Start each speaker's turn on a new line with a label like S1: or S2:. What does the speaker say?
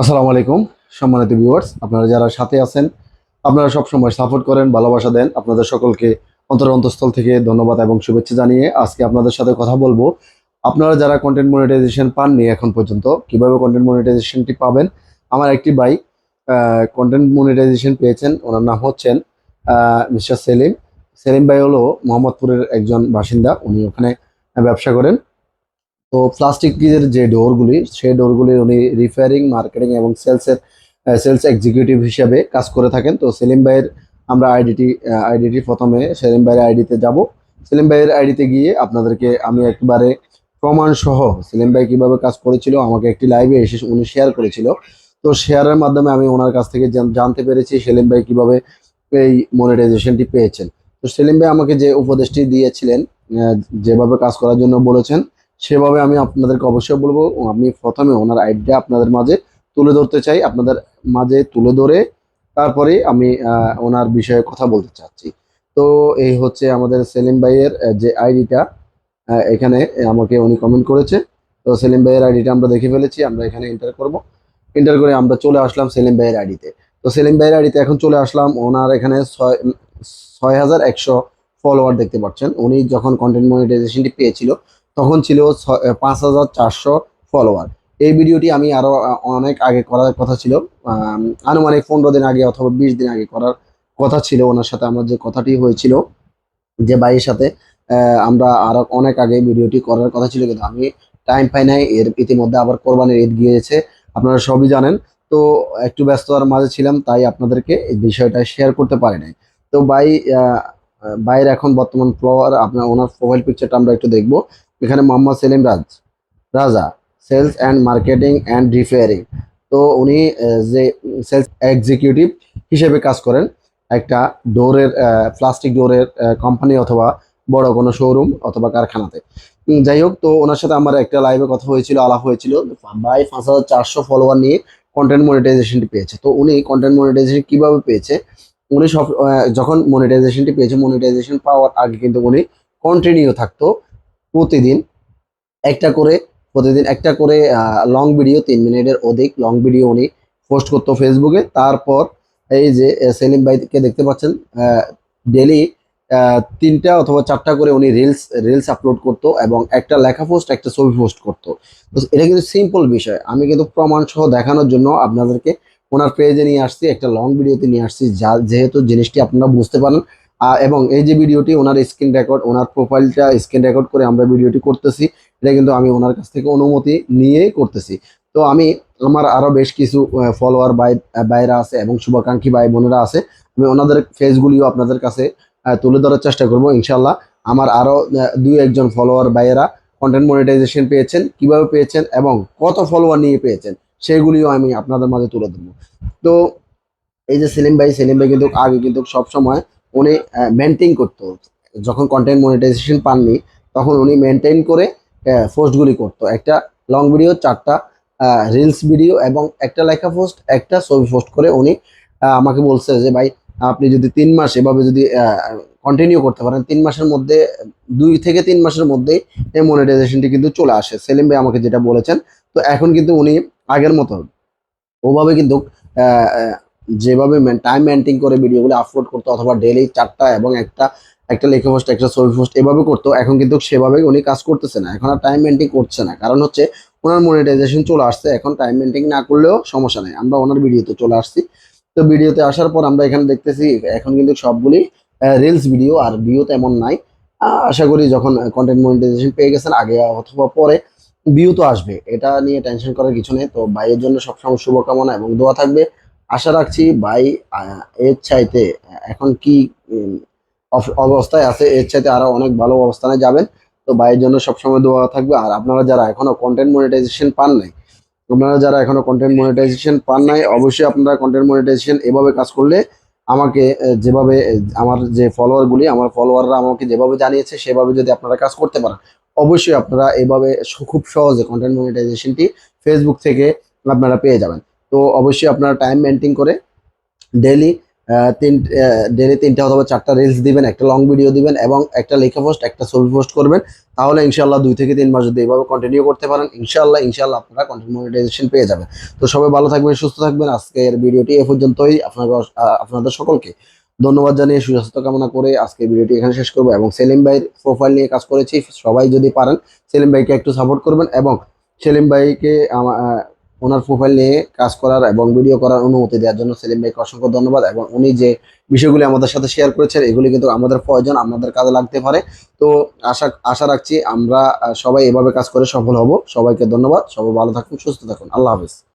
S1: আসসালামু আলাইকুম সম্মানিত ভিউয়ার্স, আপনারা যারা সাথে আছেন, আপনারা সব সময় সাপোর্ট করেন, ভালোবাসা দেন, আপনাদের সকলকে অন্তঃস্থল থেকে ধন্যবাদ এবং শুভেচ্ছা জানিয়ে আজকে আপনাদের সাথে কথা বলবো। আপনারা যারা কন্টেন্ট মনিটাইজেশন পাননি এখন পর্যন্ত, কিভাবে কন্টেন্ট মনিটাইজেশনটি পাবেন। আমার একটি ভাই কন্টেন্ট মনিটাইজেশন পেয়েছেন, ওনার নাম হচ্ছেন মিস্টার সেলিম। সেলিম ভাই হলো মোহাম্মদপুরের একজন বাসিন্দা, উনি ওখানে ব্যবসা করেন। তো প্লাস্টিকের যে ডোরগুলি, সেই ডোরগুলি উনি রিপেয়ারিং, মার্কেটিং এবং সেলস এক্সিকিউটিভ হিসাবে কাজ করে থাকেন। তো সেলিম ভাইয়ের আমরা আইডিটি প্রথমে সেলিম ভাইয়ের আইডিতে যাব। সেলিম ভাইয়ের আইডিতে গিয়ে আপনাদেরকে আমি একবারে প্রমাণ সহ সেলিম ভাই কিভাবে কাজ করেছিল আমাকে একটি লাইভে এসে উনি শেয়ার করেছিল। তো শেয়ারের মাধ্যমে আমি ওনার কাছ থেকে জানতে পেরেছি সেলিম ভাই কিভাবে এই মনিটাইজেশনটি পেয়েছেন। তো সেলিম ভাই আমাকে যে উপদেশটি দিয়েছিলেন, আহ, যেভাবে কাজ করার জন্য বলেছেন, সেভাবে আমি আপনাদেরকে অবশ্যই বলবো। আমি প্রথমে ওনার আইডিয়া আপনাদের মাঝে তুলে ধরতে চাই, আপনাদের মাঝে তুলে ধরে তারপরে আমি ওনার বিষয়ে কথা বলতে চাচ্ছি। তো এই হচ্ছে আমাদের সেলিম ভাইয়ের যে আইডিটা, এখানে আমাকে উনি কমেন্ট করেছে। তো সেলিম ভাইয়ের আইডিটা আমরা দেখে ফেলেছি, আমরা এখানে এন্টার করব। এন্টার করে আমরা চলে আসলাম সেলিম ভাইয়ের আইডিতে। তো সেলিম ভাইয়ের আইডিতে এখন চলে আসলাম। ওনার এখানে 6100 ফলোয়ার দেখতে পাচ্ছেন। উনি যখন কন্টেন্ট মনিটাইজেশনটি পেয়েছিল তখন ছিল 5400 ফলোয়ার। এই ভিডিওটি আমি আরো অনেক আগে করার কথা ছিল, আম, আনুমানিক 15 দিন আগে অথবা 20 দিন আগে করার কথা ছিল। ওনার সাথে আমার যে কথাটি হয়েছিল, যে ভাইয়ের সাথে আমরা আরো অনেক আগে ভিডিওটি করার কথা ছিল, কিন্তু আমি টাইম পাই নাই। এর ইতিমধ্যে আবার কোরবানির ঈদ গিয়েছে, আপনারা সবই জানেন। তো একটু ব্যস্ততার মাঝে ছিলাম, তাই আপনাদেরকে এই বিষয়টা শেয়ার করতে পারি নাই। তো ভাইয়ের এখন বর্তমান ফলোয়ার, আপনার ওনার প্রোফাইল পিকচারটা আমরা একটু দেখবো। এখানে Mohammad Salim Raja, sales and marketing and repairing. তো উনি যে সেলস এক্সিকিউটিভ হিসেবে কাজ করেন একটা ডোরের, প্লাস্টিক ডোরের কোম্পানি অথবা বড় কোনো শোরুম অথবা কারখানাতে। যাই হোক, তো ওনার সাথে আমার একটা লাইভে কথা হয়েছিল, আলাপ হয়েছিল। ভাই 5400 ফলোয়ার নিয়ে কন্টেন্ট মনিটাইজেশনটি পেয়েছে। তো উনি কন্টেন্ট মনিটাইজেশন কিভাবে পেয়েছে, উনি সব যখন মনিটাইজেশনটি পেয়েছে, মনিটাইজেশন পাওয়ার আগে কিন্তু উনি কন্টিনিউ থাকতো প্রতিদিন একটা করে প্রতিদিন একটা করে লং ভিডিও, 3 মিনিটের অধিক লং ভিডিও উনি পোস্ট করতো ফেসবুকে। তারপর এই যে সেলিম ভাইকে দেখতে পাচ্ছেন, ডেলি 3টা অথবা 4টা করে উনি রিলস আপলোড করতো এবং একটা লেখা পোস্ট, একটা ছবি পোস্ট করতো। তো এটা কিন্তু সিম্পল বিষয়, আমি কিন্তু প্রমাণ সহ দেখানোর জন্য আপনাদেরকে ওনার পেজে নিয়ে আসছি, একটা লং ভিডিওতে নিয়ে আসছি, যা যেহেতু জিনিসটি আপনারা বুঝতে পারেন। এবং এই যে ভিডিওটি ওনার স্ক্রিন রেকর্ড, ওনার প্রোফাইলটা স্ক্রিন রেকর্ড করে আমরা ভিডিওটি করতেছি, এটা কিন্তু আমি ওনার কাছ থেকে অনুমতি নিয়েই করতেছি। তো আমি আমার আরো বেশ কিছু ফলোয়ার ভাইরা আছে এবং শুভাকাঙ্ক্ষী ভাই বোনেরা আছে, আমি ওনাদের ফেসগুলিও আপনাদের কাছে তুলে ধরার চেষ্টা করব ইনশাল্লাহ। আমার আরো 2-1 জন ফলোয়ার ভাইয়েরা কন্টেন্ট মনিটাইজেশন পেয়েছেন, কিভাবে পেয়েছেন এবং কত ফলোয়ার নিয়ে পেয়েছেন, সেগুলিও আমি আপনাদের মাঝে তুলে ধরবো। তো এই যে সেলিম ভাই কিন্তু আগে কিন্তু সব সময় উনি মেনটেন করতো। যখন কন্টেন্ট মনিটাইজেশন পাননি তখন উনি মেনটেন করে পোস্টগুলি করতো, একটা লং ভিডিও, 4টা রিলস ভিডিও এবং একটা লেখা পোস্ট, একটা ছবি পোস্ট করে উনি আমাকে বলছে যে ভাই, আপনি যদি 3 মাস এভাবে যদি কন্টিনিউ করতে পারেন, 3 মাসের মধ্যে, 2 থেকে 3 মাসের মধ্যে এই মনিটাইজেশনটি কিন্তু চলে আসে। সেলিম ভাই আমাকে যেটা বলেছেন। তো এখন কিন্তু উনি আগের মতো ওভাবে কিন্তু আহ, আহ, যেভাবে টাইম মেনটেন করে ভিডিওগুলো আপলোড করতো, অথবা ডেইলি 4টা এবং একটা একটা লেখা পোস্ট, একটা ছবি পোস্ট এভাবে করতো, এখন কিন্তু সেভাবে উনি কাজ করতেছে না, এখন আর টাইম মেনটেন করছে না। কারণ হচ্ছে ওনার মনিটাইজেশন চলে আসছে, এখন টাইম মেনটেন না করলেও সমস্যা নেই, আমরা ওনার ভিডিওতে চলে আসছি। তো ভিডিওতে আসার পর আমরা এখানে দেখতেছি এখন কিন্তু সবগুলি রিলস ভিডিও, আর ভিউ তেমন নাই। আশা করি যখন কন্টেন্ট মনিটাইজেশন পেয়ে গেছেন আগে অথবা পরে ভিউ তো আসবে, এটা নিয়ে টেনশন করার কিছু নেই। তো ভাইয়ের জন্য সবসময় শুভকামনা এবং দোয়া থাকবে। আশা রাখছি ভাই এর চাইতে এখন কি উম, অবস্থায় আছে, এর চাইতে আরো অনেক ভালো অবস্থানে যাবেন। তো ভাইয়ের জন্য সবসময় দোয়া থাকবে। আর আপনারা যারা এখনো কন্টেন্ট মনিটাইজেশন পান নাই, অবশ্যই আপনারা কন্টেন্ট মনিটাইজেশন এভাবে কাজ করলে আমাকে যেভাবে আমার যে আমার ফলোয়াররা আমাকে যেভাবে জানিয়েছে সেভাবে যদি আপনারা কাজ করতে পারেন, অবশ্যই আপনারা এভাবে খুব সহজে কন্টেন্ট মনিটাইজেশনটি ফেসবুক থেকে আপনারা পেয়ে যাবেন। তো অবশ্যই আপনারা টাইম মেনটেন করে ডেইলি ডেলি 3টা অথবা 4টা রিলস দিবেন, একটা লং ভিডিও দিবেন এবং একটা লেখা পোস্ট, একটা ছবি পোস্ট করবেন। তাহলে ইনশাআল্লাহ 2 থেকে 3 মাস যদি এইভাবে কন্টিনিউ করতে পারেন, ইনশাআল্লাহ আপনারা কন্টেন্ট মনিটাইজেশন পেয়ে যাবেন। তো সবাই ভালো থাকবেন, সুস্থ থাকবেন। আজকের ভিডিওটি এ পর্যন্তই। আপনাদের সকলকে ধন্যবাদ জানিয়ে সুস্বাস্থ্য কামনা করে আজকের ভিডিওটি এখানে শেষ করবো। এবং সেলিম ভাইয়ের প্রোফাইল নিয়ে কাজ করেছি, সবাই যদি পারেন সেলিম ভাইকে একটু সাপোর্ট করবেন এবং সেলিম ভাইকে ওনার প্রোফাইল নিয়ে কাজ করার এবং ভিডিও করার অনুমতি দেওয়ার জন্য সেলিম ভাইকে অসংখ্য ধন্যবাদ। এবং উনি যে বিষয়গুলি আমাদের সাথে শেয়ার করেছেন, এগুলি কিন্তু আমাদের প্রয়োজন, আমাদের কাজে লাগতে পারে। তো আশা আশা রাখছি আমরা সবাই এভাবে কাজ করে সফল হব। সবাইকে ধন্যবাদ, সবাই ভালো থাকুন, সুস্থ থাকুন, আল্লাহ হাফেজ।